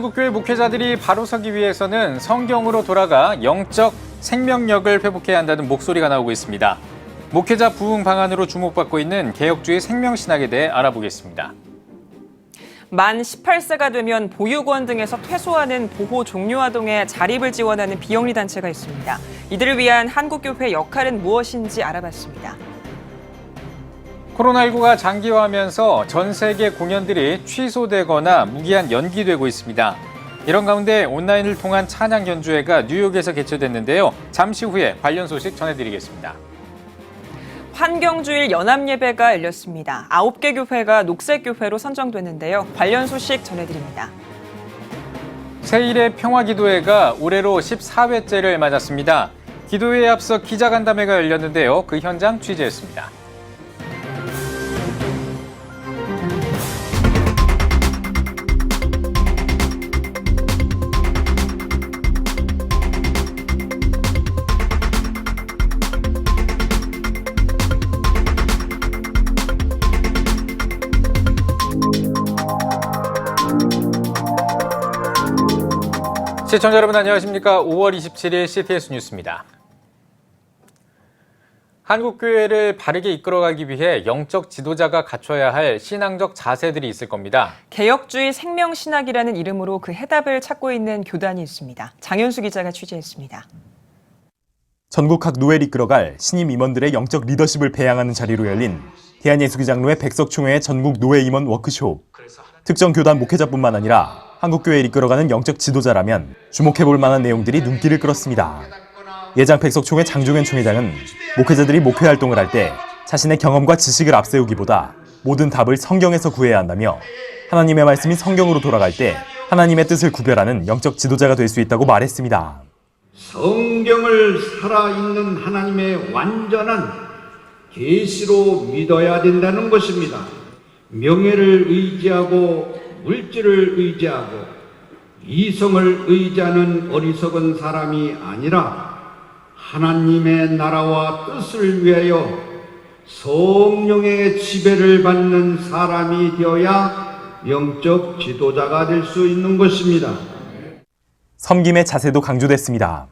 한국교회 목회자들이 바로 서기 위해서는 성경으로 돌아가 영적 생명력을 회복해야 한다는 목소리가 나오고 있습니다. 목회자 부흥 방안으로 주목받고 있는 개혁주의 생명신학에 대해 알아보겠습니다. 만 18세가 되면 보육원 등에서 퇴소하는 보호 종료아동의 자립을 지원하는 비영리 단체가 있습니다. 이들을 위한 한국교회 역할은 무엇인지 알아봤습니다. 코로나19가 장기화하면서 전 세계 공연들이 취소되거나 무기한 연기되고 있습니다. 이런 가운데 온라인을 통한 찬양 연주회가 뉴욕에서 개최됐는데요. 잠시 후에 관련 소식 전해드리겠습니다. 환경주일 연합예배가 열렸습니다. 9개 교회가 녹색교회로 선정됐는데요. 관련 소식 전해드립니다. 새1의 평화기도회가 올해로 14회째를 맞았습니다. 기도회에 앞서 기자간담회가 열렸는데요. 그 현장 취재했습니다. 시청자 여러분 안녕하십니까? 5월 27일 CTS 뉴스입니다. 한국교회를 바르게 이끌어가기 위해 영적 지도자가 갖춰야 할 신앙적 자세들이 있을 겁니다. 개혁주의 생명신학이라는 이름으로 그 해답을 찾고 있는 교단이 있습니다. 장현수 기자가 취재했습니다. 전국 각 노회를 이끌어갈 신임 임원들의 영적 리더십을 배양하는 자리로 열린 대한예수기장로회 백석총회의 전국 노회 임원 워크숍. 특정 교단 목회자뿐만 아니라 한국교회를 이끌어가는 영적 지도자라면 주목해볼 만한 내용들이 눈길을 끌었습니다. 예장 백석총회 장종현 총회장은 목회자들이 목회 활동을 할 때 자신의 경험과 지식을 앞세우기보다 모든 답을 성경에서 구해야 한다며 하나님의 말씀이 성경으로 돌아갈 때 하나님의 뜻을 구별하는 영적 지도자가 될 수 있다고 말했습니다. 성경을 살아있는 하나님의 완전한 계시로 믿어야 된다는 것입니다. 명예를 의지하고 물질을 의지하고 이성을 의지하는 어리석은 사람이 아니라 하나님의 나라와 뜻을 위하여 성령의 지배를 받는 사람이 되어야 영적 지도자가 될 수 있는 것입니다. 섬김의 자세도 강조됐습니다.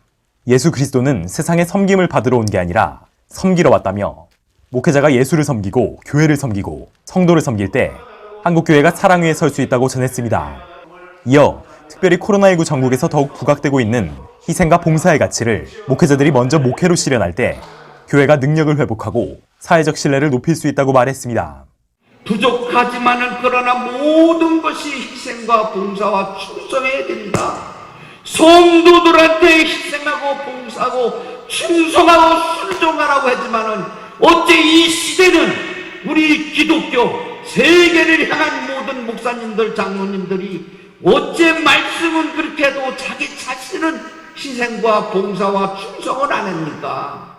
예수 그리스도는 세상에 섬김을 받으러 온 게 아니라 섬기러 왔다며 목회자가 예수를 섬기고 교회를 섬기고 성도를 섬길 때 한국교회가 사랑 위에 설 수 있다고 전했습니다. 이어 특별히 코로나19 전국에서 더욱 부각되고 있는 희생과 봉사의 가치를 목회자들이 먼저 목회로 실현할 때 교회가 능력을 회복하고 사회적 신뢰를 높일 수 있다고 말했습니다. 부족하지만은 그러나 모든 것이 희생과 봉사와 충성해야 됩니다. 성도들한테 희생하고 봉사하고 충성하고 순종하라고 하지만은 어째 이 시대는 우리 기독교 세계를 향한 모든 목사님들, 장로님들이 어째 말씀은 그렇게 해도 자기 자신은 희생과 봉사와 충성을 안 합니까?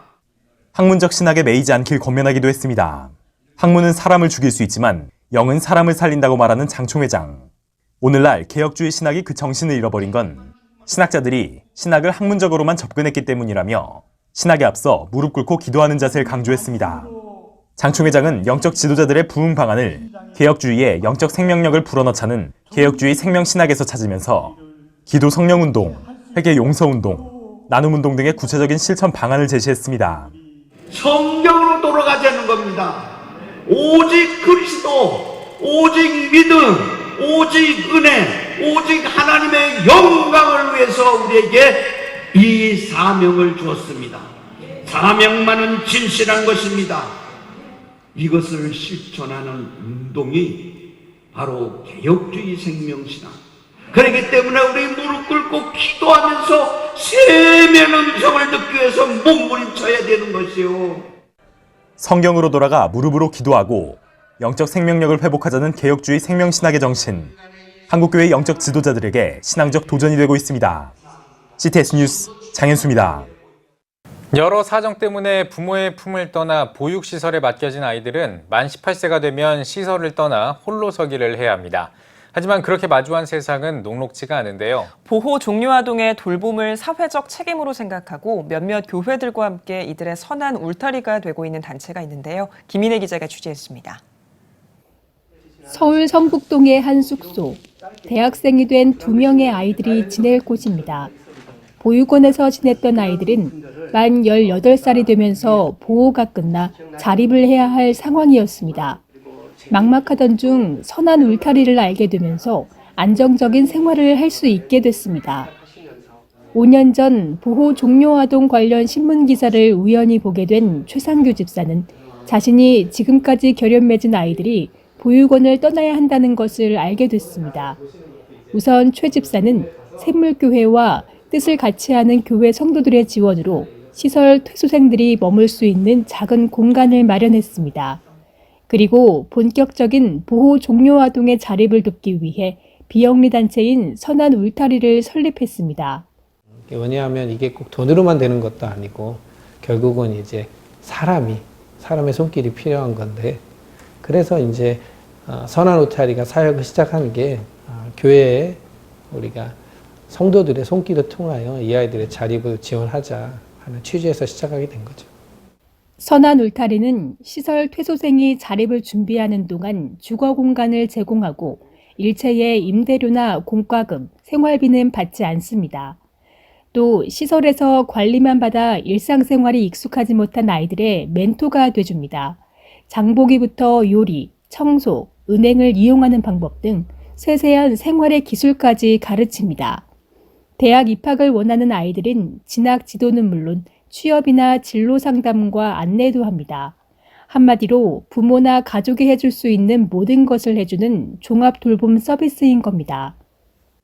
학문적 신학에 매이지 않길 권면하기도 했습니다. 학문은 사람을 죽일 수 있지만 영은 사람을 살린다고 말하는 장 총회장. 오늘날 개혁주의 신학이 그 정신을 잃어버린 건 신학자들이 신학을 학문적으로만 접근했기 때문이라며 신학에 앞서 무릎 꿇고 기도하는 자세를 강조했습니다. 장 총회장은 영적 지도자들의 부흥 방안을 개혁주의의 영적 생명력을 불어넣자는 개혁주의 생명신학에서 찾으면서 기도 성령운동, 회개 용서운동, 나눔운동 등의 구체적인 실천 방안을 제시했습니다. 성경으로 돌아가자는 겁니다. 오직 그리스도, 오직 믿음, 오직 은혜, 오직 하나님의 영광을 위해서 우리에게 이 사명을 주었습니다. 사명만은 진실한 것입니다. 이것을 실천하는 운동이 바로 개혁주의 생명신학. 그렇기 때문에 우리 무릎 꿇고 기도하면서 세면 음성을 듣기 위해서 몸부림쳐야 되는 것이요. 성경으로 돌아가 무릎으로 기도하고 영적 생명력을 회복하자는 개혁주의 생명신학의 정신. 한국교회 영적 지도자들에게 신앙적 도전이 되고 있습니다. CTS 뉴스 장현수입니다. 여러 사정 때문에 부모의 품을 떠나 보육시설에 맡겨진 아이들은 만 18세가 되면 시설을 떠나 홀로 서기를 해야 합니다. 하지만 그렇게 마주한 세상은 녹록지가 않은데요. 보호 종료아동의 돌봄을 사회적 책임으로 생각하고 몇몇 교회들과 함께 이들의 선한 울타리가 되고 있는 단체가 있는데요. 김인혜 기자가 취재했습니다. 서울 성북동의 한 숙소. 대학생이 된 2명의 아이들이 지낼 곳입니다. 보육원에서 지냈던 아이들은 만 18살이 되면서 보호가 끝나 자립을 해야 할 상황이었습니다. 막막하던 중 선한 울타리를 알게 되면서 안정적인 생활을 할 수 있게 됐습니다. 5년 전 보호 종료 아동 관련 신문 기사를 우연히 보게 된 최상규 집사는 자신이 지금까지 결연 맺은 아이들이 보육원을 떠나야 한다는 것을 알게 됐습니다. 우선 최 집사는 샘물교회와 뜻을 같이 하는 교회 성도들의 지원으로 시설 퇴소생들이 머물 수 있는 작은 공간을 마련했습니다. 그리고 본격적인 보호 종료 아동의 자립을 돕기 위해 비영리 단체인 선한 울타리를 설립했습니다. 왜냐하면 이게 꼭 돈으로만 되는 것도 아니고 결국은 이제 사람의 손길이 필요한 건데, 그래서 이제 선한 울타리가 사역을 시작한 게 교회에 우리가 성도들의 손길을 통하여 이 아이들의 자립을 지원하자 하는 취지에서 시작하게 된 거죠. 선한 울타리는 시설 퇴소생이 자립을 준비하는 동안 주거 공간을 제공하고 일체의 임대료나 공과금, 생활비는 받지 않습니다. 또 시설에서 관리만 받아 일상생활이 익숙하지 못한 아이들의 멘토가 돼줍니다. 장보기부터 요리, 청소, 은행을 이용하는 방법 등 세세한 생활의 기술까지 가르칩니다. 대학 입학을 원하는 아이들은 진학 지도는 물론 취업이나 진로 상담과 안내도 합니다. 한마디로 부모나 가족이 해줄 수 있는 모든 것을 해주는 종합 돌봄 서비스인 겁니다.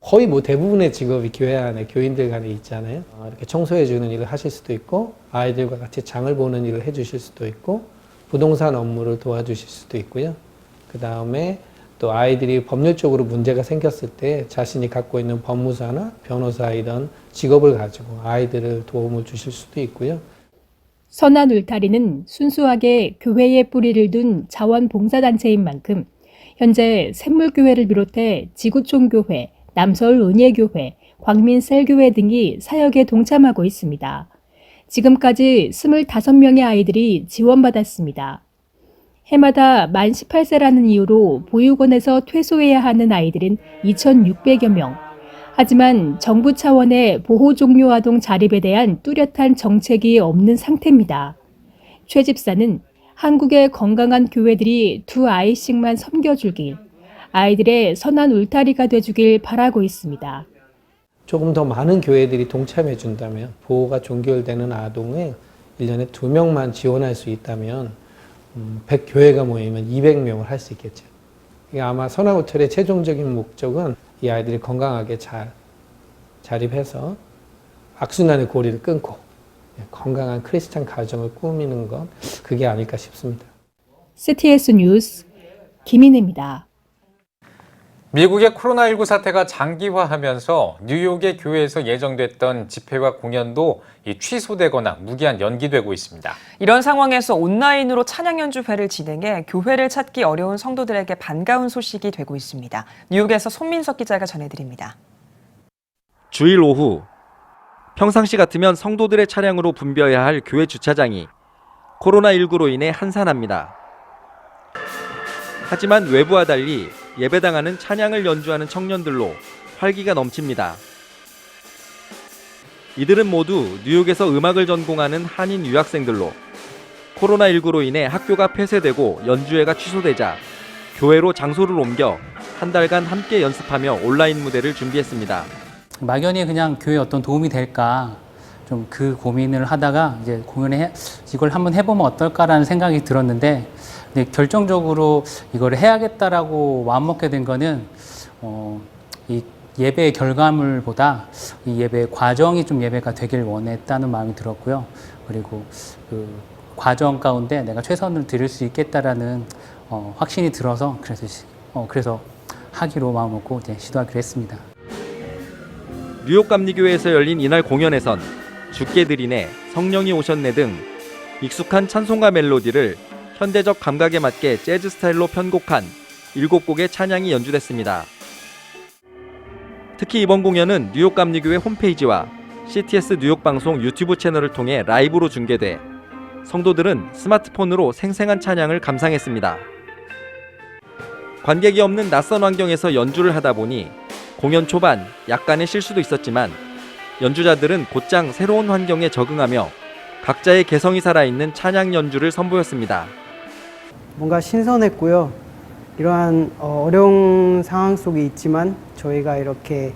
거의 대부분의 직업이 교회 안에 교인들 간에 있잖아요. 이렇게 청소해주는 일을 하실 수도 있고, 아이들과 같이 장을 보는 일을 해주실 수도 있고, 부동산 업무를 도와주실 수도 있고요. 그 다음에 또 아이들이 법률적으로 문제가 생겼을 때 자신이 갖고 있는 법무사나 변호사이던 직업을 가지고 아이들을 도움을 주실 수도 있고요. 선한 울타리는 순수하게 교회에 뿌리를 둔 자원봉사단체인 만큼 현재 샘물교회를 비롯해 지구촌교회, 남서울은혜교회, 광민셀교회 등이 사역에 동참하고 있습니다. 지금까지 25명의 아이들이 지원받았습니다. 해마다 만 18세라는 이유로 보육원에서 퇴소해야 하는 아이들은 2,600여 명. 하지만 정부 차원의 보호 종료 아동 자립에 대한 뚜렷한 정책이 없는 상태입니다. 최 집사는 한국의 건강한 교회들이 2아이씩만 섬겨주길, 아이들의 선한 울타리가 돼주길 바라고 있습니다. 조금 더 많은 교회들이 동참해 준다면, 보호가 종결되는 아동을 1년에 2명만 지원할 수 있다면 100교회가 모이면 200명을 할 수 있겠죠. 아마 선한 울타리의 최종적인 목적은 이 아이들이 건강하게 잘 자립해서 악순환의 고리를 끊고 건강한 크리스찬 가정을 꾸미는 것, 그게 아닐까 싶습니다. CTS 뉴스 김인혜입니다. 미국의 코로나19 사태가 장기화하면서 뉴욕의 교회에서 예정됐던 집회와 공연도 취소되거나 무기한 연기되고 있습니다. 이런 상황에서 온라인으로 찬양 연주회를 진행해 교회를 찾기 어려운 성도들에게 반가운 소식이 되고 있습니다. 뉴욕에서 손민석 기자가 전해드립니다. 주일 오후, 평상시 같으면 성도들의 차량으로 붐벼야 할 교회 주차장이 코로나19로 인해 한산합니다. 하지만 외부와 달리 예배당하는 찬양을 연주하는 청년들로 활기가 넘칩니다. 이들은 모두 뉴욕에서 음악을 전공하는 한인 유학생들로 코로나19로 인해 학교가 폐쇄되고 연주회가 취소되자 교회로 장소를 옮겨 한 달간 함께 연습하며 온라인 무대를 준비했습니다. 막연히 그냥 교회에 어떤 도움이 될까 좀 그 고민을 하다가 이제 이걸 한번 해보면 어떨까라는 생각이 들었는데, 근데 결정적으로 이걸 해야겠다라고 마음먹게 된 거는 이 예배의 결과물보다 이 예배의 과정이 좀 예배가 되길 원했다는 마음이 들었고요. 그리고 그 과정 가운데 내가 최선을 드릴 수 있겠다라는 확신이 들어서 그래서 하기로 마음먹고 이제 시도하기로 했습니다. 뉴욕 감리교회에서 열린 이날 공연에선 주께 드리네, 성령이 오셨네 등 익숙한 찬송가 멜로디를 현대적 감각에 맞게 재즈 스타일로 편곡한 7곡의 찬양이 연주됐습니다. 특히 이번 공연은 뉴욕 감리교회 홈페이지와 CTS 뉴욕 방송 유튜브 채널을 통해 라이브로 중계돼 성도들은 스마트폰으로 생생한 찬양을 감상했습니다. 관객이 없는 낯선 환경에서 연주를 하다 보니 공연 초반 약간의 실수도 있었지만 연주자들은 곧장 새로운 환경에 적응하며 각자의 개성이 살아있는 찬양 연주를 선보였습니다. 뭔가 신선했고요. 이러한 어려운 상황 속에 있지만 저희가 이렇게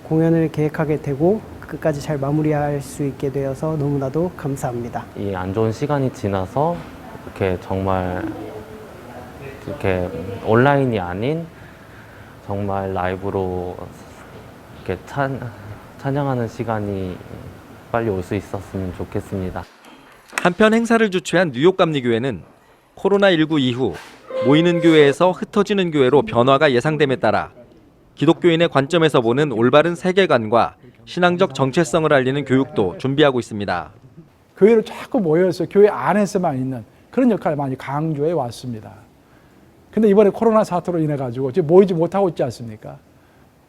공연을 계획하게 되고 끝까지 잘 마무리할 수 있게 되어서 너무나도 감사합니다. 이 안 좋은 시간이 지나서 이렇게 정말 이렇게 온라인이 아닌 정말 라이브로 이렇게 찬양하는 시간이 빨리 올 수 있었으면 좋겠습니다. 한편 행사를 주최한 뉴욕 감리교회는 코로나19 이후 모이는 교회에서 흩어지는 교회로 변화가 예상됨에 따라 기독교인의 관점에서 보는 올바른 세계관과 신앙적 정체성을 알리는 교육도 준비하고 있습니다. 교회로 자꾸 모여서 교회 안에서만 있는 그런 역할을 많이 강조해 왔습니다. 근데 이번에 코로나 사태로 인해 가지고 지금 모이지 못하고 있지 않습니까?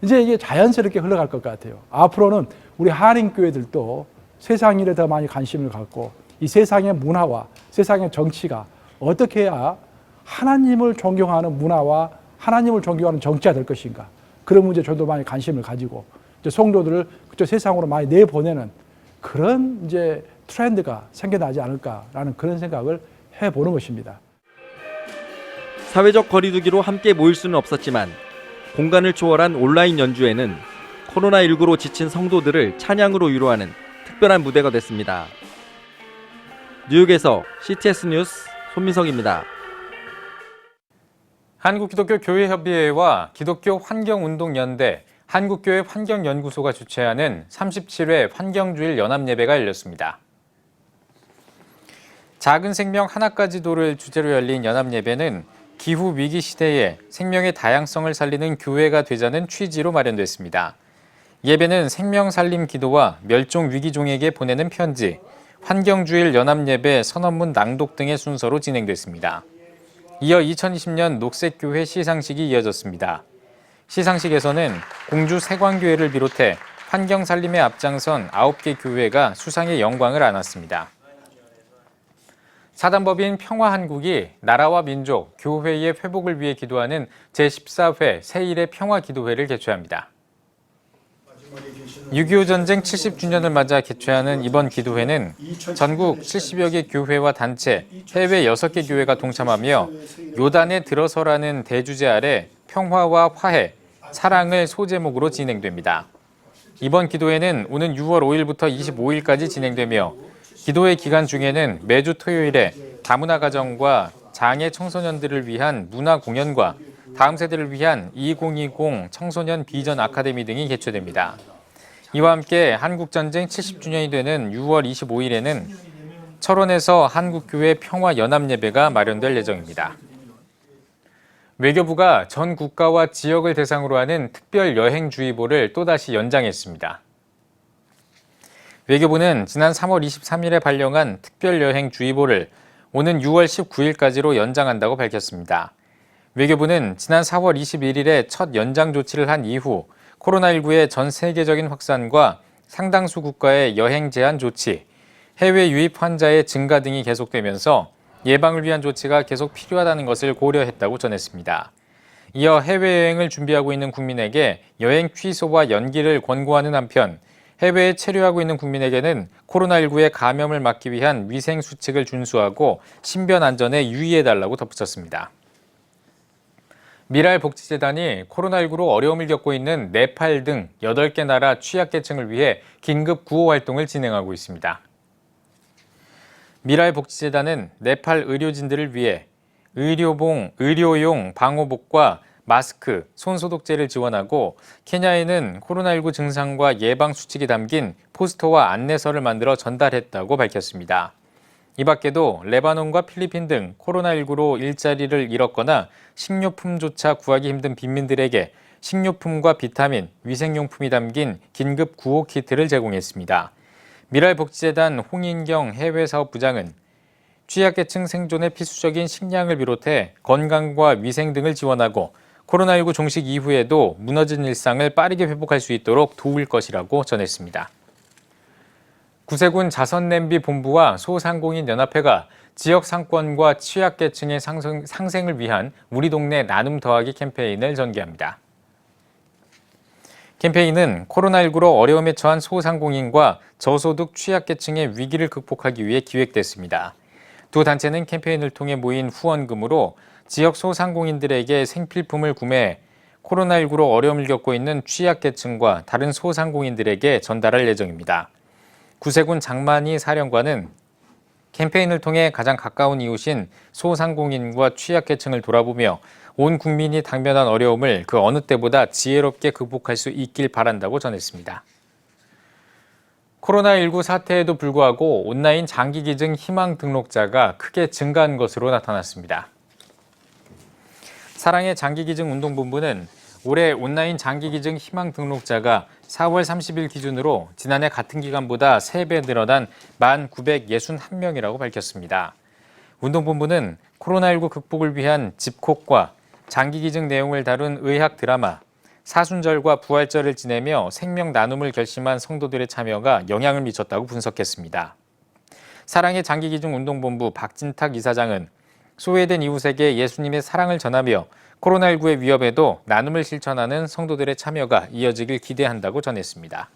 이제 이게 자연스럽게 흘러갈 것 같아요. 앞으로는 우리 한인교회들도 세상 일에 더 많이 관심을 갖고 이 세상의 문화와 세상의 정치가 어떻게 해야 하나님을 존경하는 문화와 하나님을 존경하는 정치가 될 것인가, 그런 문제에 좀 더 많이 관심을 가지고 이제 성도들을 그쪽 세상으로 많이 내보내는 그런 이제 트렌드가 생겨나지 않을까라는 그런 생각을 해보는 것입니다. 사회적 거리두기로 함께 모일 수는 없었지만 공간을 초월한 온라인 연주회는 코로나19로 지친 성도들을 찬양으로 위로하는 특별한 무대가 됐습니다. 뉴욕에서 CTS 뉴스 손민석입니다. 한국기독교교회협의회와 기독교환경운동연대, 한국교회 환경연구소가 주최하는 37회 환경주일 연합예배가 열렸습니다. 작은 생명 하나까지도를 주제로 열린 연합예배는 기후위기 시대에 생명의 다양성을 살리는 교회가 되자는 취지로 마련됐습니다. 예배는 생명살림 기도와 멸종위기종에게 보내는 편지, 환경주일 연합예배 선언문 낭독 등의 순서로 진행됐습니다. 이어 2020년 녹색교회 시상식이 이어졌습니다. 시상식에서는 공주 세광교회를 비롯해 환경살림에 앞장선 9개 교회가 수상의 영광을 안았습니다. 사단법인 평화한국이 나라와 민족, 교회의 회복을 위해 기도하는 제14회 세일의 평화기도회를 개최합니다. 6.25 전쟁 70주년을 맞아 개최하는 이번 기도회는 전국 70여 개 교회와 단체, 해외 6개 교회가 동참하며 요단에 들어서라는 대주제 아래 평화와 화해, 사랑을 소제목으로 진행됩니다. 이번 기도회는 오는 6월 5일부터 25일까지 진행되며 기도회 기간 중에는 매주 토요일에 다문화 가정과 장애 청소년들을 위한 문화 공연과 다음 세대를 위한 2020 청소년 비전 아카데미 등이 개최됩니다. 이와 함께 한국전쟁 70주년이 되는 6월 25일에는 철원에서 한국교회 평화연합예배가 마련될 예정입니다. 외교부가 전 국가와 지역을 대상으로 하는 특별여행주의보를 또다시 연장했습니다. 외교부는 지난 3월 23일에 발령한 특별여행주의보를 오는 6월 19일까지로 연장한다고 밝혔습니다. 외교부는 지난 4월 21일에 첫 연장 조치를 한 이후 코로나19의 전 세계적인 확산과 상당수 국가의 여행 제한 조치, 해외 유입 환자의 증가 등이 계속되면서 예방을 위한 조치가 계속 필요하다는 것을 고려했다고 전했습니다. 이어 해외여행을 준비하고 있는 국민에게 여행 취소와 연기를 권고하는 한편 해외에 체류하고 있는 국민에게는 코로나19의 감염을 막기 위한 위생 수칙을 준수하고 신변 안전에 유의해달라고 덧붙였습니다. 미랄복지재단이 코로나19로 어려움을 겪고 있는 네팔 등 8개 나라 취약계층을 위해 긴급 구호 활동을 진행하고 있습니다. 미랄복지재단은 네팔 의료진들을 위해 의료용 방호복과 마스크, 손소독제를 지원하고 케냐에는 코로나19 증상과 예방 수칙이 담긴 포스터와 안내서를 만들어 전달했다고 밝혔습니다. 이 밖에도 레바논과 필리핀 등 코로나19로 일자리를 잃었거나 식료품조차 구하기 힘든 빈민들에게 식료품과 비타민, 위생용품이 담긴 긴급 구호 키트를 제공했습니다. 미랄복지재단 홍인경 해외사업부장은 취약계층 생존에 필수적인 식량을 비롯해 건강과 위생 등을 지원하고 코로나19 종식 이후에도 무너진 일상을 빠르게 회복할 수 있도록 도울 것이라고 전했습니다. 구세군 자선냄비 본부와 소상공인연합회가 지역 상권과 취약계층의 상생을 위한 우리 동네 나눔 더하기 캠페인을 전개합니다. 캠페인은 코로나19로 어려움에 처한 소상공인과 저소득 취약계층의 위기를 극복하기 위해 기획됐습니다. 두 단체는 캠페인을 통해 모인 후원금으로 지역 소상공인들에게 생필품을 구매해 코로나19로 어려움을 겪고 있는 취약계층과 다른 소상공인들에게 전달할 예정입니다. 구세군 장만희 사령관은 캠페인을 통해 가장 가까운 이웃인 소상공인과 취약계층을 돌아보며 온 국민이 당면한 어려움을 그 어느 때보다 지혜롭게 극복할 수 있길 바란다고 전했습니다. 코로나19 사태에도 불구하고 온라인 장기기증 희망 등록자가 크게 증가한 것으로 나타났습니다. 사랑의 장기기증 운동본부는 올해 온라인 장기기증 희망 등록자가 4월 30일 기준으로 지난해 같은 기간보다 3배 늘어난 1,961명이라고 밝혔습니다. 운동본부는 코로나19 극복을 위한 집콕과 장기기증 내용을 다룬 의학 드라마, 사순절과 부활절을 지내며 생명 나눔을 결심한 성도들의 참여가 영향을 미쳤다고 분석했습니다. 사랑의 장기기증 운동본부 박진탁 이사장은 소외된 이웃에게 예수님의 사랑을 전하며 코로나19의 위협에도 나눔을 실천하는 성도들의 참여가 이어지길 기대한다고 전했습니다.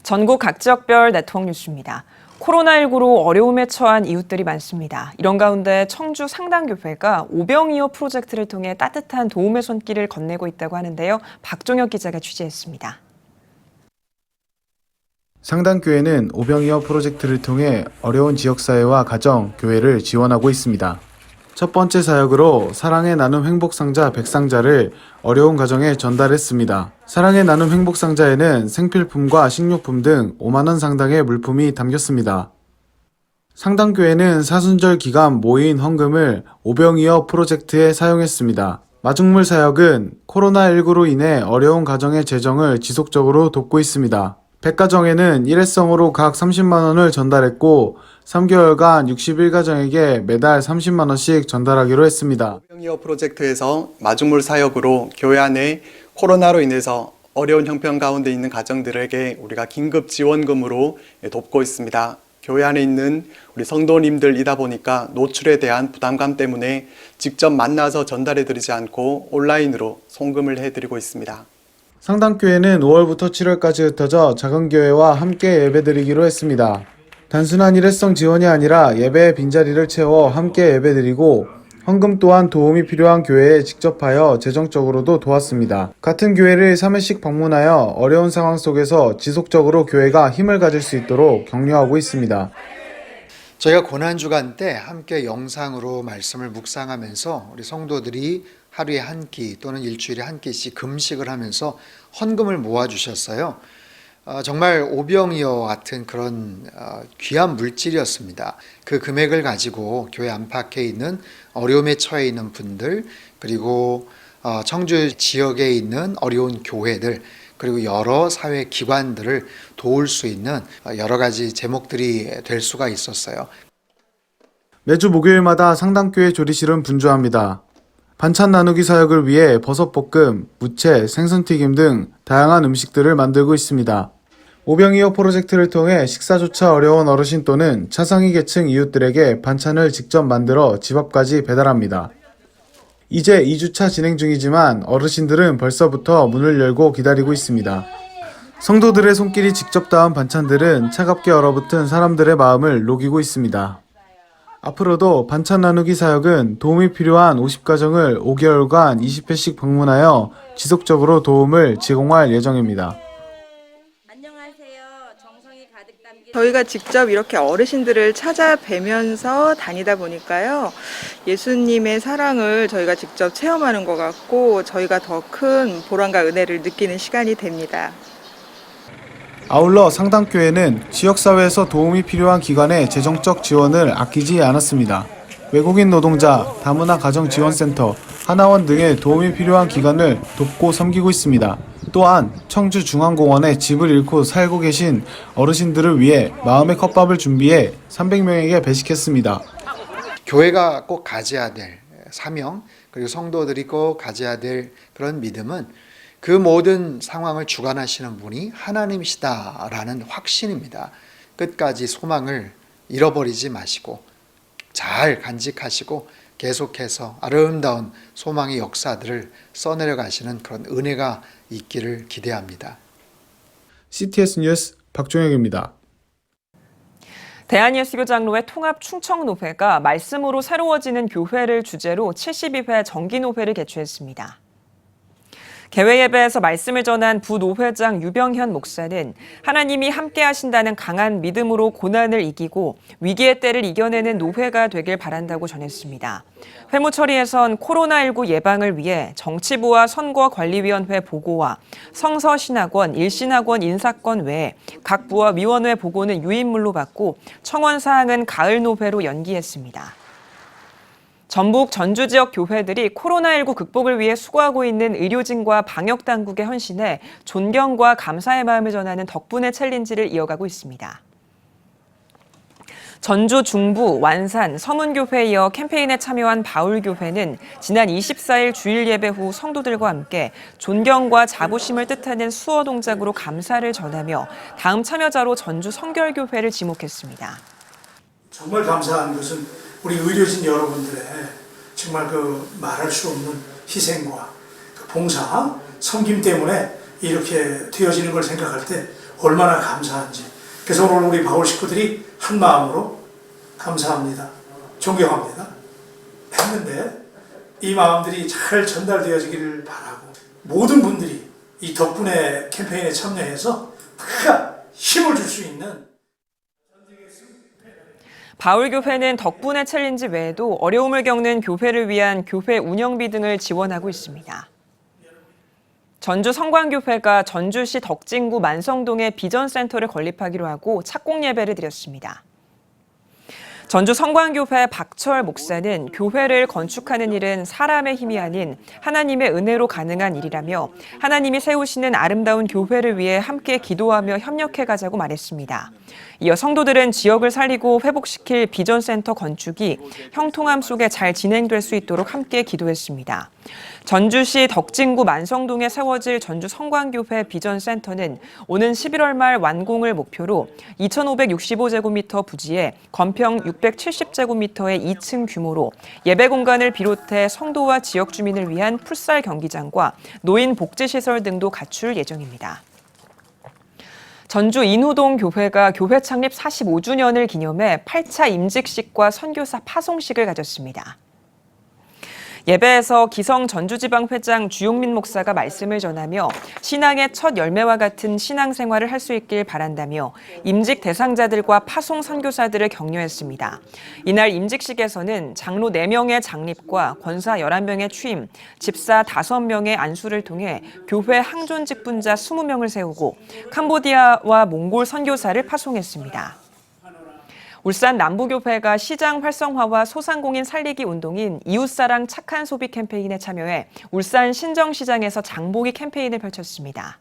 전국 각 지역별 네트워크 뉴스입니다. 코로나19로 어려움에 처한 이웃들이 많습니다. 이런 가운데 청주 상당교회가 오병이어 프로젝트를 통해 따뜻한 도움의 손길을 건네고 있다고 하는데요. 박종혁 기자가 취재했습니다. 상당교회는 오병이어 프로젝트를 통해 어려운 지역사회와 가정, 교회를 지원하고 있습니다. 첫 번째 사역으로 사랑의 나눔 행복상자 100상자를 어려운 가정에 전달했습니다. 사랑의 나눔 행복상자에는 생필품과 식료품 등 5만 원 상당의 물품이 담겼습니다. 상당교회는 사순절 기간 모인 헌금을 오병이어 프로젝트에 사용했습니다. 마중물 사역은 코로나19로 인해 어려운 가정의 재정을 지속적으로 돕고 있습니다. 100가정에는 일회성으로 각 30만 원을 전달했고 3개월간 61가정에게 매달 30만 원씩 전달하기로 했습니다. 오병이어 프로젝트에서 마중물 사역으로 교회 안에 코로나로 인해서 어려운 형편 가운데 있는 가정들에게 우리가 긴급 지원금으로 돕고 있습니다. 교회 안에 있는 우리 성도님들이다 보니까 노출에 대한 부담감 때문에 직접 만나서 전달해 드리지 않고 온라인으로 송금을 해드리고 있습니다. 상당교회는 5월부터 7월까지 흩어져 작은 교회와 함께 예배드리기로 했습니다. 단순한 일회성 지원이 아니라 예배의 빈자리를 채워 함께 예배드리고 헌금 또한 도움이 필요한 교회에 직접 하여 재정적으로도 도왔습니다. 같은 교회를 3회씩 방문하여 어려운 상황 속에서 지속적으로 교회가 힘을 가질 수 있도록 격려하고 있습니다. 저희가 고난주간 때 함께 영상으로 말씀을 묵상하면서 우리 성도들이 하루에 한 끼 또는 일주일에 한 끼씩 금식을 하면서 헌금을 모아주셨어요. 정말 오병이어 같은 그런 귀한 물질이었습니다. 그 금액을 가지고 교회 안팎에 있는 어려움에 처해 있는 분들, 그리고 청주 지역에 있는 어려운 교회들, 그리고 여러 사회 기관들을 도울 수 있는 여러 가지 제목들이 될 수가 있었어요. 매주 목요일마다 상당교회 조리실은 분주합니다. 반찬 나누기 사역을 위해 버섯볶음, 무채, 생선튀김 등 다양한 음식들을 만들고 있습니다. 오병이어 프로젝트를 통해 식사조차 어려운 어르신 또는 차상위 계층 이웃들에게 반찬을 직접 만들어 집 앞까지 배달합니다. 이제 2주차 진행 중이지만 어르신들은 벌써부터 문을 열고 기다리고 있습니다. 성도들의 손길이 직접 닿은 반찬들은 차갑게 얼어붙은 사람들의 마음을 녹이고 있습니다. 앞으로도 반찬 나누기 사역은 도움이 필요한 50가정을 5개월간 20회씩 방문하여 지속적으로 도움을 제공할 예정입니다. 저희가 직접 이렇게 어르신들을 찾아뵈면서 다니다 보니까요, 예수님의 사랑을 저희가 직접 체험하는 것 같고 저희가 더 큰 보람과 은혜를 느끼는 시간이 됩니다. 아울러 상당교회는 지역사회에서 도움이 필요한 기관의 재정적 지원을 아끼지 않았습니다. 외국인 노동자, 다문화 가정지원센터, 하나원 등의 도움이 필요한 기관을 돕고 섬기고 있습니다. 또한 청주중앙공원에 집을 잃고 살고 계신 어르신들을 위해 마음의 컵밥을 준비해 300명에게 배식했습니다. 교회가 꼭 가져야 될 사명, 그리고 성도들이 꼭 가져야 될 그런 믿음은 그 모든 상황을 주관하시는 분이 하나님이시다라는 확신입니다. 끝까지 소망을 잃어버리지 마시고 잘 간직하시고 계속해서 아름다운 소망의 역사들을 써내려 가시는 그런 은혜가 있기를 기대합니다. CTS 뉴스 박종혁입니다. 대한예수교장로회 통합 충청노회가 말씀으로 새로워지는 교회를 주제로 72회 정기노회를 개최했습니다. 개회 예배에서 말씀을 전한 부노회장 유병현 목사는 하나님이 함께 하신다는 강한 믿음으로 고난을 이기고 위기의 때를 이겨내는 노회가 되길 바란다고 전했습니다. 회무 처리에선 코로나19 예방을 위해 정치부와 선거관리위원회 보고와 성서신학원, 일신학원 인사건 외에 각 부와 위원회 보고는 유인물로 받고 청원 사항은 가을 노회로 연기했습니다. 전북 전주 지역 교회들이 코로나19 극복을 위해 수고하고 있는 의료진과 방역당국에 헌신해 존경과 감사의 마음을 전하는 덕분에 챌린지를 이어가고 있습니다. 전주 중부, 완산, 서문교회에 이어 캠페인에 참여한 바울교회는 지난 24일 주일 예배 후 성도들과 함께 존경과 자부심을 뜻하는 수어 동작으로 감사를 전하며 다음 참여자로 전주 성결교회를 지목했습니다. 정말 감사한 것은 우리 의료진 여러분들의 정말 그 말할 수 없는 희생과 그 봉사, 섬김 때문에 이렇게 되어지는 걸 생각할 때 얼마나 감사한지. 그래서 오늘 우리 바울 식구들이 한 마음으로 감사합니다. 존경합니다. 했는데 이 마음들이 잘 전달되어지기를 바라고 모든 분들이 이 덕분에 캠페인에 참여해서 다 힘을 줄 수 있는 바울교회는 덕분에 챌린지 외에도 어려움을 겪는 교회를 위한 교회 운영비 등을 지원하고 있습니다. 전주 성광교회가 전주시 덕진구 만성동에 비전센터를 건립하기로 하고 착공 예배를 드렸습니다. 전주 성광교회 박철 목사는 교회를 건축하는 일은 사람의 힘이 아닌 하나님의 은혜로 가능한 일이라며 하나님이 세우시는 아름다운 교회를 위해 함께 기도하며 협력해 가자고 말했습니다. 이어 성도들은 지역을 살리고 회복시킬 비전센터 건축이 형통함 속에 잘 진행될 수 있도록 함께 기도했습니다. 전주시 덕진구 만성동에 세워질 전주 성광교회 비전센터는 오는 11월 말 완공을 목표로 2,565제곱미터 부지에 건평 670제곱미터의 2층 규모로 예배 공간을 비롯해 성도와 지역 주민을 위한 풋살 경기장과 노인 복지시설 등도 갖출 예정입니다. 전주 인후동 교회가 교회 창립 45주년을 기념해 8차 임직식과 선교사 파송식을 가졌습니다. 예배에서 기성 전주지방회장 주용민 목사가 말씀을 전하며 신앙의 첫 열매와 같은 신앙생활을 할 수 있길 바란다며 임직 대상자들과 파송 선교사들을 격려했습니다. 이날 임직식에서는 장로 4명의 장립과 권사 11명의 취임, 집사 5명의 안수를 통해 교회 항존 직분자 20명을 세우고 캄보디아와 몽골 선교사를 파송했습니다. 울산 남부교회가 시장 활성화와 소상공인 살리기 운동인 이웃사랑 착한 소비 캠페인에 참여해 울산 신정시장에서 장보기 캠페인을 펼쳤습니다.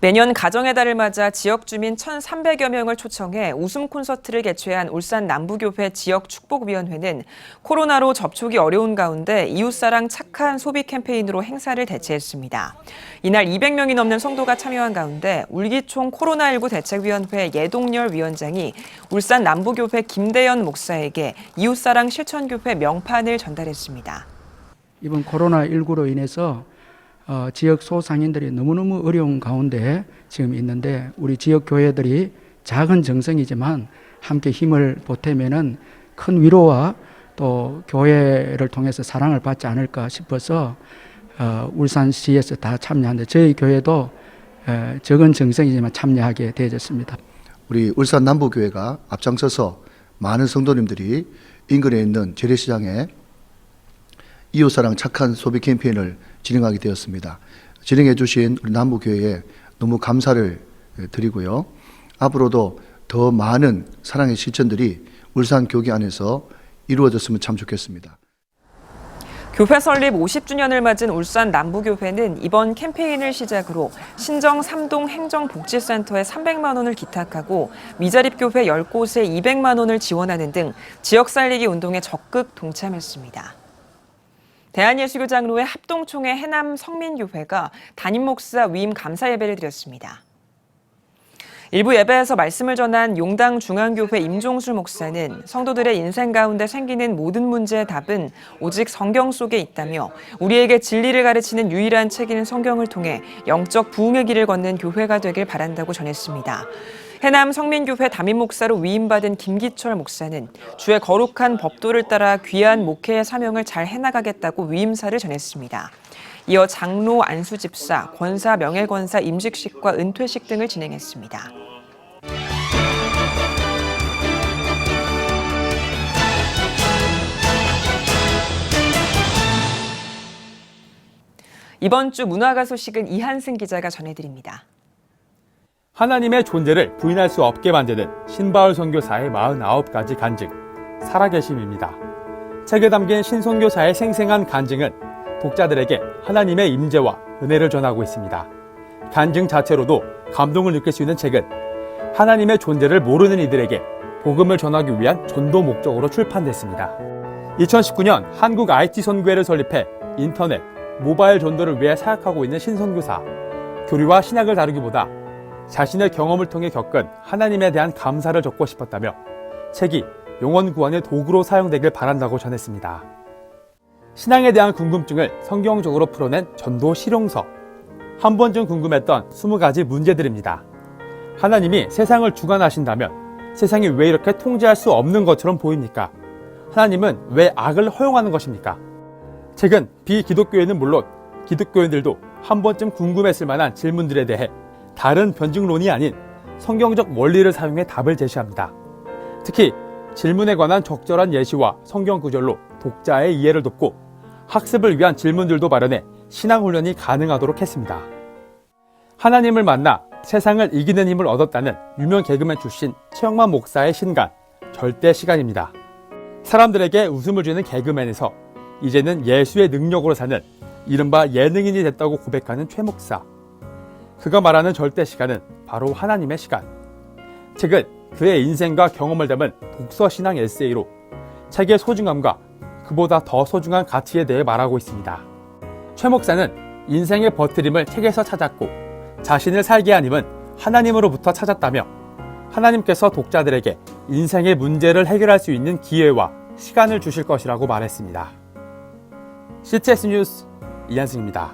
매년 가정의 달을 맞아 지역 주민 1,300여 명을 초청해 웃음 콘서트를 개최한 울산 남부교회 지역축복위원회는 코로나로 접촉이 어려운 가운데 이웃사랑 착한 소비 캠페인으로 행사를 대체했습니다. 이날 200명이 넘는 성도가 참여한 가운데 울기총 코로나19 대책위원회 예동열 위원장이 울산 남부교회 김대연 목사에게 이웃사랑 실천교회 명판을 전달했습니다. 이번 코로나19로 인해서 지역 소상인들이 너무너무 어려운 가운데 지금 있는데 우리 지역 교회들이 작은 정성이지만 함께 힘을 보태면은 큰 위로와 또 교회를 통해서 사랑을 받지 않을까 싶어서 울산시에서 다 참여하는데 저희 교회도 적은 정성이지만 참여하게 되어졌습니다. 우리 울산 남부교회가 앞장서서 많은 성도님들이 인근에 있는 재래시장에 이웃사랑 착한 소비 캠페인을 진행하게 되었습니다. 진행해 주신 우리 남부교회에 너무 감사를 드리고요. 앞으로도 더 많은 사랑의 실천들이 울산 교계 안에서 이루어졌으면 참 좋겠습니다. 교회 설립 50주년을 맞은 울산 남부교회는 이번 캠페인을 시작으로 신정 3동 행정복지센터에 300만 원을 기탁하고 미자립교회 10곳에 200만 원을 지원하는 등 지역 살리기 운동에 적극 동참했습니다. 대한예수교장로회 합동총회 해남 성민교회가 담임 목사 위임 감사 예배를 드렸습니다. 일부 예배에서 말씀을 전한 용당 중앙교회 임종술 목사는 성도들의 인생 가운데 생기는 모든 문제의 답은 오직 성경 속에 있다며 우리에게 진리를 가르치는 유일한 책인 성경을 통해 영적 부흥의 길을 걷는 교회가 되길 바란다고 전했습니다. 해남 성민교회 담임 목사로 위임받은 김기철 목사는 주의 거룩한 법도를 따라 귀한 목회의 사명을 잘 해나가겠다고 위임사를 전했습니다. 이어 장로 안수집사, 권사 명예권사 임직식과 은퇴식 등을 진행했습니다. 이번 주 문화가 소식은 이한승 기자가 전해드립니다. 하나님의 존재를 부인할 수 없게 만드는 신바울 선교사의 49가지 간증, 살아계심입니다. 책에 담긴 신선교사의 생생한 간증은 독자들에게 하나님의 임재와 은혜를 전하고 있습니다. 간증 자체로도 감동을 느낄 수 있는 책은 하나님의 존재를 모르는 이들에게 복음을 전하기 위한 전도 목적으로 출판됐습니다. 2019년 한국 IT 선교회를 설립해 인터넷, 모바일 전도를 위해 사역하고 있는 신선교사. 교리와 신학을 다루기보다 자신의 경험을 통해 겪은 하나님에 대한 감사를 적고 싶었다며 책이 영혼 구원의 도구로 사용되길 바란다고 전했습니다. 신앙에 대한 궁금증을 성경적으로 풀어낸 전도 실용서. 한 번쯤 궁금했던 20가지 문제들입니다. 하나님이 세상을 주관하신다면 세상이 왜 이렇게 통제할 수 없는 것처럼 보입니까? 하나님은 왜 악을 허용하는 것입니까? 책은 비기독교인은 물론 기독교인들도 한 번쯤 궁금했을 만한 질문들에 대해 다른 변증론이 아닌 성경적 원리를 사용해 답을 제시합니다. 특히 질문에 관한 적절한 예시와 성경 구절로 독자의 이해를 돕고 학습을 위한 질문들도 마련해 신앙훈련이 가능하도록 했습니다. 하나님을 만나 세상을 이기는 힘을 얻었다는 유명 개그맨 출신 최영만 목사의 신간, 절대 시간입니다. 사람들에게 웃음을 주는 개그맨에서 이제는 예수의 능력으로 사는 이른바 예능인이 됐다고 고백하는 최 목사. 그가 말하는 절대 시간은 바로 하나님의 시간. 책은 그의 인생과 경험을 담은 독서 신앙 에세이로 책의 소중함과 그보다 더 소중한 가치에 대해 말하고 있습니다. 최 목사는 인생의 버트림을 책에서 찾았고 자신을 살게 한 힘은 하나님으로부터 찾았다며 하나님께서 독자들에게 인생의 문제를 해결할 수 있는 기회와 시간을 주실 것이라고 말했습니다. CTS 뉴스 이한승입니다.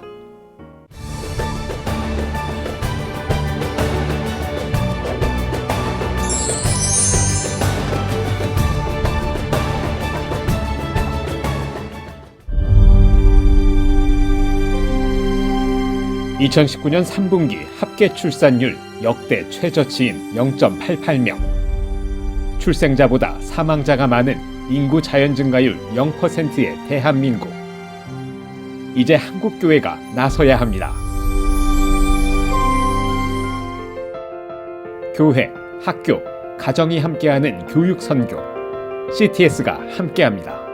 (2019년 3분기) 합계 출산율 역대 최저치인 0.88명. 출생자보다 사망자가 많은 인구 자연 증가율 0%의 대한민국. 이제 한국교회가 나서야 합니다. 교회, 학교, 가정이 함께하는 교육 선교. CTS가 함께합니다.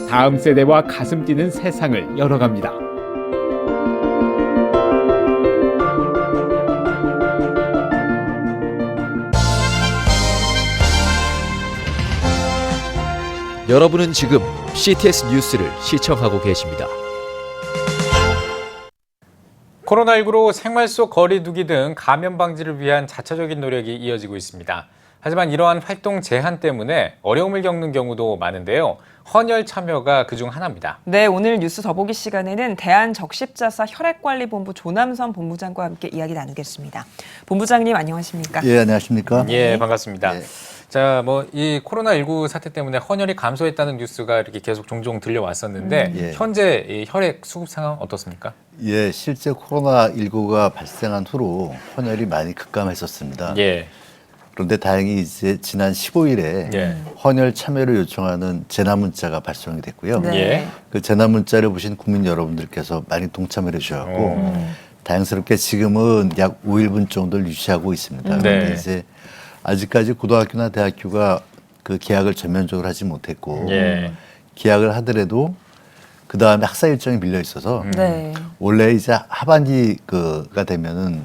다음 세대와 가슴 뛰는 세상을 열어갑니다. 여러분은 지금 CTS 뉴스를 시청하고 계십니다. 코로나19로 생활 속 거리 두기 등 감염 방지를 위한 자체적인 노력이 이어지고 있습니다. 하지만 이러한 활동 제한 때문에 어려움을 겪는 경우도 많은데요. 헌혈 참여가 그중 하나입니다. 네, 오늘 뉴스 더보기 시간에는 대한적십자사 혈액관리본부 조남선 본부장과 함께 이야기 나누겠습니다. 본부장님 안녕하십니까? 예, 안녕하십니까? 예, 반갑습니다. 예. 자, 이 코로나19 사태 때문에 헌혈이 감소했다는 뉴스가 이렇게 계속 종종 들려왔었는데 예. 현재 이 혈액 수급 상황 어떻습니까? 예, 실제 코로나19가 발생한 후로 헌혈이 많이 급감했었습니다. 예. 그런데 다행히 이제 지난 15일에 예. 헌혈 참여를 요청하는 재난 문자가 발송이 됐고요. 네. 예. 그 재난 문자를 보신 국민 여러분들께서 많이 동참을 해주셔서 다행스럽게 지금은 약 5일분 정도를 유지하고 있습니다. 그런데 네. 이제 아직까지 고등학교나 대학교가 그 개학을 전면적으로 하지 못했고 예. 개학을 하더라도 그 다음에 학사 일정이 밀려 있어서 네. 원래 이제 하반기가 되면은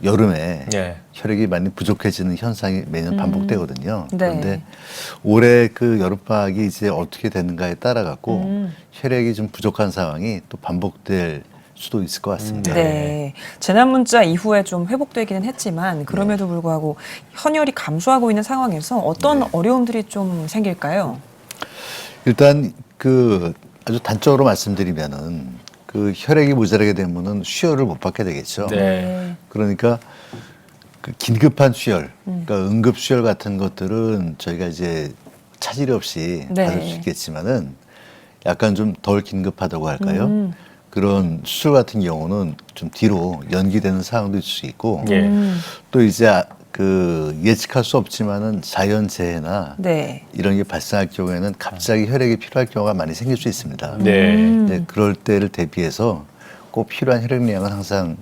여름에 예. 혈액이 많이 부족해지는 현상이 매년 반복되거든요. 네. 그런데 올해 그 여름방학이 이제 어떻게 되는가에 따라 갖고 혈액이 좀 부족한 상황이 또 반복될 수도 있을 것 같습니다. 네. 재난 문자 이후에 좀 회복되기는 했지만 그럼에도 불구하고 헌혈이 감소하고 있는 상황에서 어떤 어려움들이 좀 생길까요? 일단 그 아주 단적으로 말씀드리면은 그 혈액이 모자라게 되면은 수혈을 못 받게 되겠죠. 네. 그러니까 그 긴급한 수혈, 그러니까 응급 수혈 같은 것들은 저희가 이제 차질 없이 네. 받을 수 있겠지만은 약간 좀 덜 긴급하다고 할까요? 그런 수술 같은 경우는 좀 뒤로 연기되는 상황도 있을 수 있고 예. 또 이제 그 예측할 수 없지만은 자연재해나 네. 이런 게 발생할 경우에는 갑자기 혈액이 필요할 경우가 많이 생길 수 있습니다. 네. 네, 그럴 때를 대비해서 꼭 필요한 혈액량은 항상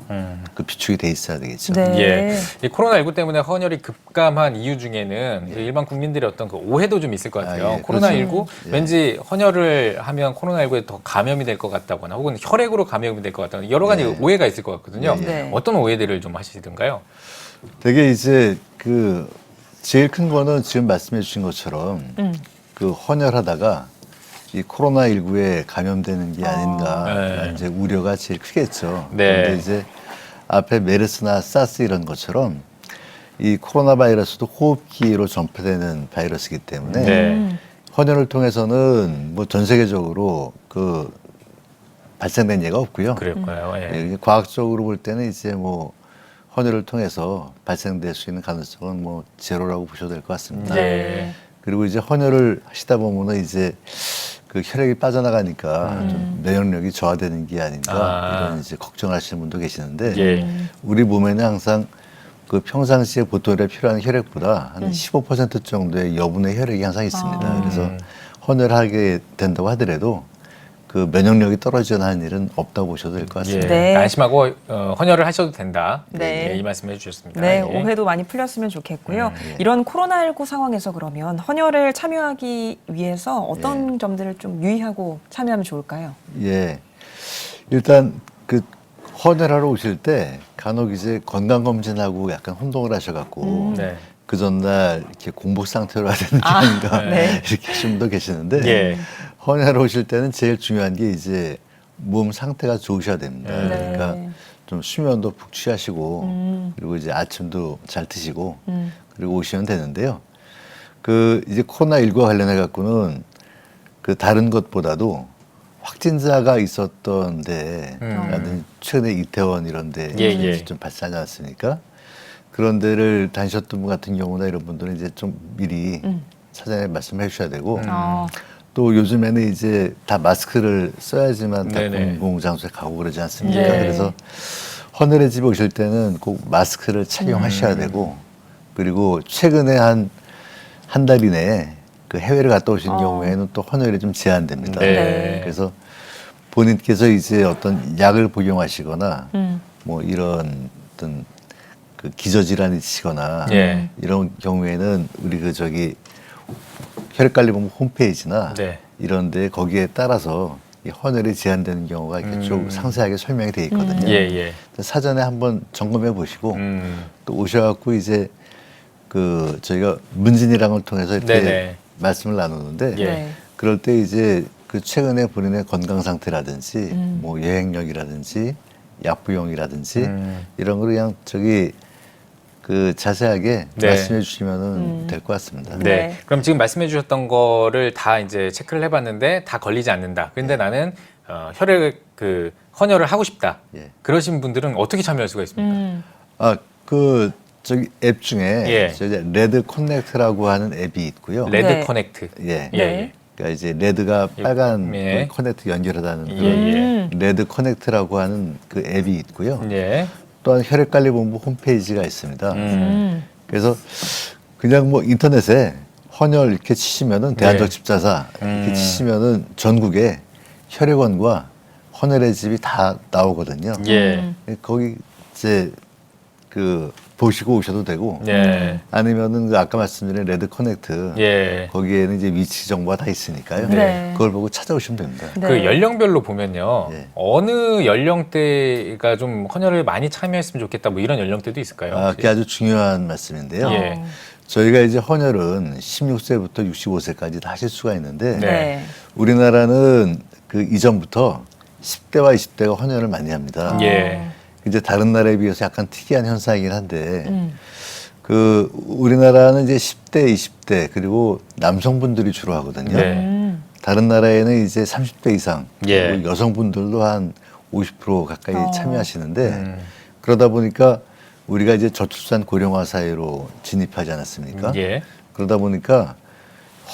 그 비축이 돼 있어야 되겠죠. 네. 예. 이 코로나19 때문에 헌혈이 급감한 이유 중에는 일반 국민들의 어떤 그 오해도 좀 있을 것 같아요. 아, 예, 코로나19 그렇죠. 왠지 헌혈을 하면 코로나19에 더 감염이 될 것 같다거나 혹은 혈액으로 감염이 될 것 같다거나 여러 가지 네. 오해가 있을 것 같거든요. 네. 어떤 오해들을 좀 하시던가요? 되게 이제 그 제일 큰 거는 지금 말씀해 주신 것처럼 그 헌혈하다가 이 코로나19에 감염되는 게 아닌가 네. 이제 우려가 제일 크겠죠. 네. 그런데 이제 앞에 메르스나 사스 이런 것처럼 이 코로나 바이러스도 호흡기로 전파되는 바이러스이기 때문에 네. 헌혈을 통해서는 뭐 전 세계적으로 그 발생된 예가 없고요. 그럴까요? 예. 예, 과학적으로 볼 때는 이제 뭐 헌혈을 통해서 발생될 수 있는 가능성은 뭐 제로라고 보셔도 될 것 같습니다. 네. 그리고 이제 헌혈을 하시다 보면은 이제 그 혈액이 빠져나가니까 좀 면역력이 저하되는 게 아닌가 이런 이제 걱정하시는 분도 계시는데 예. 우리 몸에는 항상 그 평상시에 보통에 필요한 혈액보다 한 15% 정도의 여분의 혈액이 항상 있습니다. 그래서 헌혈하게 된다고 하더라도 그 면역력이 떨어지거나 하는 일은 없다고 보셔도 될 것 같습니다. 예. 네. 안심하고 헌혈을 하셔도 된다. 네. 예, 이 말씀해 주셨습니다. 네, 예. 오해도 많이 풀렸으면 좋겠고요. 이런 코로나19 상황에서 그러면 헌혈을 참여하기 위해서 어떤 점들을 좀 유의하고 참여하면 좋을까요? 예. 일단 그 헌혈하러 오실 때 간혹 이제 건강검진하고 약간 혼동을 하셔갖고 네. 그 전날 이렇게 공복 상태로 해야 되는 게 아닌가 네. 이렇게 하시는 분도 계시는데 예. 헌혈하러 오실 때는 제일 중요한 게 이제 몸 상태가 좋으셔야 됩니다. 네. 그러니까 좀 수면도 푹 취하시고 그리고 이제 아침도 잘 드시고 그리고 오시면 되는데요. 그 이제 코로나19와 관련해 갖고는 그 다른 것보다도 확진자가 있었던 데라든지 최근에 이태원 이런 데 예. 좀 발생하지 않습니까? 그런 데를 다니셨던 분 같은 경우나 이런 분들은 이제 좀 미리 사전에 말씀해 주셔야 되고 또 요즘에는 이제 다 마스크를 써야지만 다 네네. 공공장소에 가고 그러지 않습니까? 네. 그래서 헌혈의 집에 오실 때는 꼭 마스크를 착용하셔야 되고 그리고 최근에 한 달 이내에 그 해외를 갔다 오신 경우에는 또 헌혈이 좀 제한됩니다. 네. 그래서 본인께서 이제 어떤 약을 복용하시거나 뭐 이런 어떤 그 기저질환이 있으시거나 예. 이런 경우에는 우리 그 저기 혈액관리본부 홈페이지나 네. 이런데 거기에 따라서 이 헌혈이 제한되는 경우가 이렇게 좀 상세하게 설명이 되어 있거든요. 예. 사전에 한번 점검해 보시고 또 오셔갖고 이제 그 저희가 문진이랑을 통해서 이렇게 네네. 말씀을 나누는데 예. 그럴 때 이제 그 최근에 본인의 건강 상태라든지 뭐 여행력이라든지 약부용이라든지 이런 걸 그냥 저기 그 자세하게 네. 말씀해 주시면은 될 것 같습니다. 네. 그럼 지금 말씀해 주셨던 거를 다 이제 체크를 해봤는데 다 걸리지 않는다. 근데 나는 혈액 그 헌혈을 하고 싶다. 예. 그러신 분들은 어떻게 참여할 수가 있습니까? 아, 그 저기 앱 중에 예. 저희 레드 커넥트라고 하는 앱이 있고요. 레드 네. 커넥트. 예. 예. 그러니까 이제 레드가 빨간 예. 그 커넥트 연결하다는 그 예. 레드 커넥트라고 하는 그 앱이 있고요. 예. 또한 혈액관리본부 홈페이지가 있습니다. 음. 그래서 그냥 뭐 인터넷에 헌혈 이렇게 치시면은 대한적 집자사 이렇게 치시면은 전국에 혈액원과 헌혈의 집이 다 나오거든요. 예. 거기 이제 그 보시고 오셔도 되고 예. 아니면은 그 아까 말씀드린 레드 커넥트 예. 거기에는 이제 위치 정보가 다 있으니까요. 네. 그걸 보고 찾아오시면 됩니다. 그 연령별로 보면요. 어느 연령대가 좀 헌혈을 많이 참여했으면 좋겠다 뭐 이런 연령대도 있을까요? 아, 그게 아주 중요한 말씀인데요. 예. 저희가 이제 헌혈은 16세부터 65세까지 다 하실 수가 있는데 네. 우리나라는 그 이전부터 10대와 20대가 헌혈을 많이 합니다. 예. 이제 다른 나라에 비해서 약간 특이한 현상이긴 한데 그 우리나라는 이제 10대, 20대 그리고 남성분들이 주로 하거든요. 네. 다른 나라에는 이제 30대 이상 예. 그리고 여성분들도 한 50% 가까이 참여하시는데 그러다 보니까 우리가 이제 저출산 고령화 사회로 진입하지 않았습니까? 예. 그러다 보니까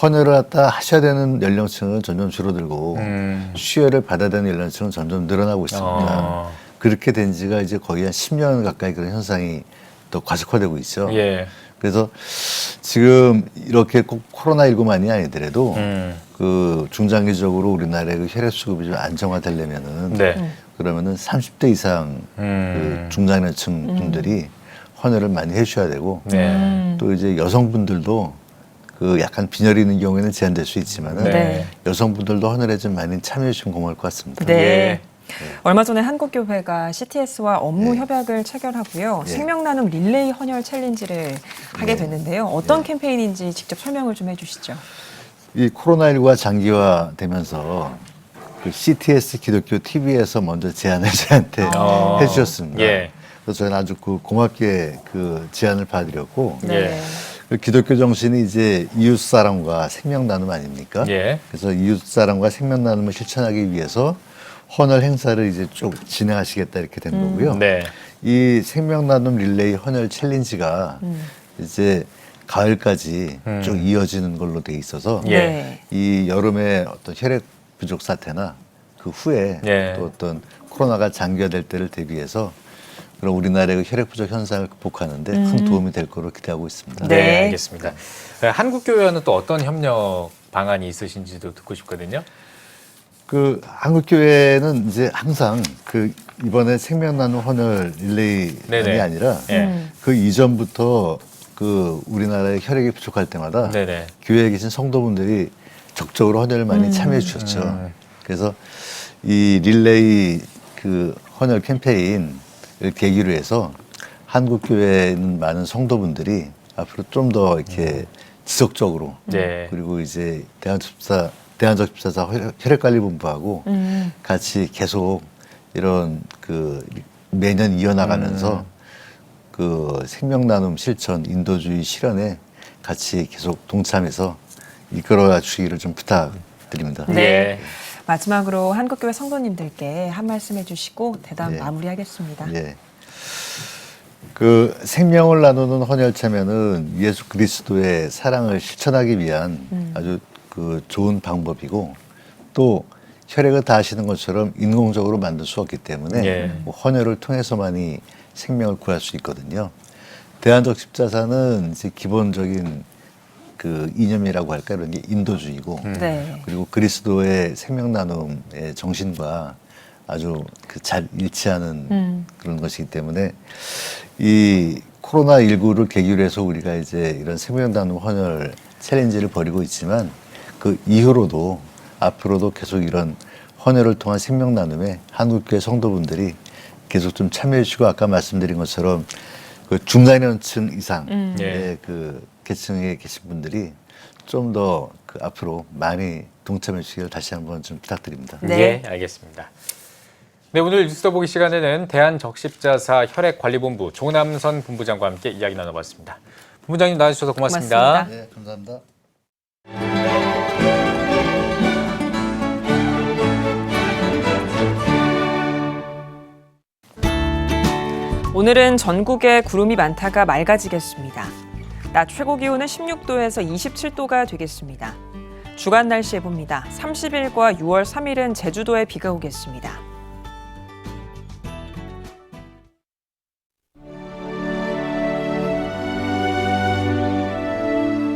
헌혈을 갖다 하셔야 되는 연령층은 점점 줄어들고 수혈을 받아야 되는 연령층은 점점 늘어나고 있습니다. 그렇게 된 지가 이제 거의 한 10년 가까이 그런 현상이 또 과속화되고 있죠. 예. 그래서 지금 이렇게 꼭 코로나19만이 아니더라도 그 중장기적으로 우리나라의 그 혈액 수급이 좀 안정화되려면은 그러면은 30대 이상 그 중장년층 분들이 헌혈을 많이 해주셔야 되고 또 이제 여성분들도 그 약간 빈혈이 있는 경우에는 제한될 수 있지만은 여성분들도 헌혈에 좀 많이 참여해 주시면 고마울 것 같습니다. 네. 얼마 전에 한국교회가 CTS와 업무 협약을 체결하고요. 생명나눔 릴레이 헌혈 챌린지를 하게 됐는데요. 어떤 캠페인인지 직접 설명을 좀 해주시죠. 이 코로나19가 장기화되면서 그 CTS 기독교 TV에서 먼저 제안을 저한테 해주셨습니다. 예. 그래서 저는 아주 그 고맙게 그 제안을 받아들였고 네. 그 기독교 정신이 이제 이웃 사랑과 생명 나눔 아닙니까? 예. 그래서 이웃 사랑과 생명 나눔을 실천하기 위해서 헌혈 행사를 이제 쭉 진행하시겠다 이렇게 된 거고요. 네. 이 생명 나눔 릴레이 헌혈 챌린지가 이제 가을까지 쭉 이어지는 걸로 돼 있어서 이 여름에 어떤 혈액 부족 사태나 그 후에 또 어떤 코로나가 장기화될 때를 대비해서 그럼 우리나라의 혈액 부족 현상을 극복하는데 큰 도움이 될 거로 기대하고 있습니다. 네, 알겠습니다. 한국교회와는 또 어떤 협력 방안이 있으신지도 듣고 싶거든요. 그 한국교회는 이제 항상 그 이번에 생명나눔 헌혈 릴레이만이 아니라 그 이전부터 그 우리나라의 혈액이 부족할 때마다 교회에 계신 성도분들이 적극적으로 헌혈을 많이 참여해 주셨죠. 그래서 이 릴레이 그 헌혈 캠페인을 계기로 해서 한국교회는 많은 성도분들이 앞으로 좀 더 이렇게 지속적으로 그리고 이제 대한적십자사 혈액관리본부하고 같이 계속 이런 그 매년 이어나가면서 그 생명나눔 실천, 인도주의 실현에 같이 계속 동참해서 이끌어 주기를 좀 부탁드립니다. 네. 마지막으로 한국교회 성도님들께 한 말씀 해주시고 대담 마무리하겠습니다. 그 생명을 나누는 헌혈체면은 예수 그리스도의 사랑을 실천하기 위한 아주 그 좋은 방법이고 또 혈액을 다하시는 것처럼 인공적으로 만들 수 없기 때문에 뭐 헌혈을 통해서만이 생명을 구할 수 있거든요. 대한적 십자사는 이제 기본적인 그 이념이라고 할까 이런 게 인도주의고 그리고 그리스도의 생명 나눔의 정신과 아주 그 잘 일치하는 그런 것이기 때문에 이 코로나19를 계기로 해서 우리가 이제 이런 생명 나눔 헌혈 챌린지를 벌이고 있지만 그 이후로도 앞으로도 계속 이런 헌혈을 통한 생명 나눔에 한국교회 성도분들이 계속 좀 참여해 주시고 아까 말씀드린 것처럼 그 중장년층 이상의 그 계층에 계신 분들이 좀 더 그 앞으로 많이 동참해 주시길 다시 한번 좀 부탁드립니다. 네, 알겠습니다. 네, 오늘 뉴스 더보기 시간에는 대한적십자사 혈액관리본부 조남선 본부장과 함께 이야기 나눠봤습니다. 본부장님 나와주셔서 고맙습니다. 네, 감사합니다. 오늘은 전국에 구름이 많다가 맑아지겠습니다. 낮 최고 기온은 16도에서 27도가 되겠습니다. 주간 날씨 해봅니다. 30일과 6월 3일은 제주도에 비가 오겠습니다.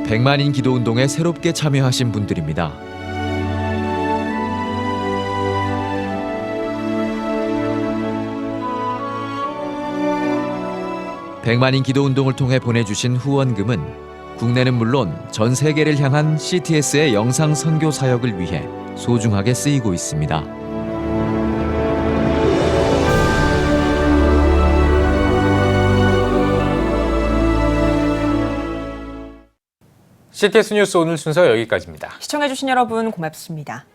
백만인 기도운동에 새롭게 참여하신 분들입니다. 100만인 기도 운동을 통해 보내주신 후원금은 국내는 물론 전 세계를 향한 CTS의 영상 선교 사역을 위해 소중하게 쓰이고 있습니다. CTS 뉴스 오늘 순서 여기까지입니다. 시청해주신 여러분 고맙습니다.